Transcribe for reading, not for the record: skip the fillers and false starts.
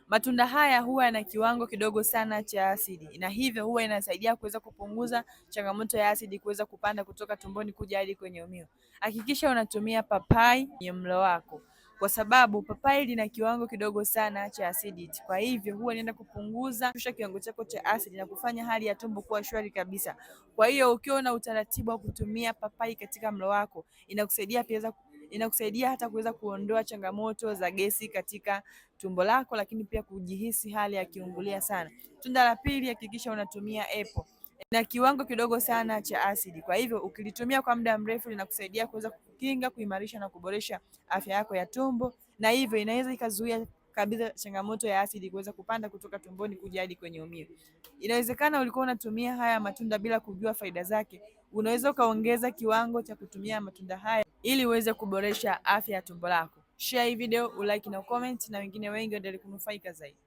Matunda haya huwa yana kiwango kidogo sana cha asidi na hivyo huwa inasaidia kuweza kupunguza changamoto ya asidi kuweza kupanda kutoka tumboni kuja hadi kwenye umio. Hakikisha unatumia papai kwenye mlo wako, kwa sababu papai lina kiwango kidogo sana cha acidity. Kwa hivyo huwa inaenda kupunguza kiwango chako cha asidi na kufanya hali ya tumbo kuwa shwari kabisa. Kwa hiyo ukiwa na utaratibu wa kutumia papai katika mlo wako, inakusaidia hata kuweza kuondoa changamoto za gesi katika tumbo lako, lakini pia kujihisi hali ya kiungulia sana. Tunda la pili, hakikisha unatumia apple. Na kiwango kidogo sana cha asidi, kwa hivyo ukilitumia kwa muda mrefu linakusaidia kuweza kukinga, kuimarisha na kuboresha afya yako ya tumbo, na hivyo inaweza ikazuia kabisa changamoto ya asidi kuweza kupanda kutoka tumboni kuja hadi kwenye umio. Inawezekana ulikuwa unatumia haya matunda bila kujua faida zake. Unaweza ukaongeza kiwango cha kutumia matunda haya ili uweze kuboresha afya ya tumbo lako. Share hii video, ulike na comment, na wengine wengi waendelee kunufaika zaidi.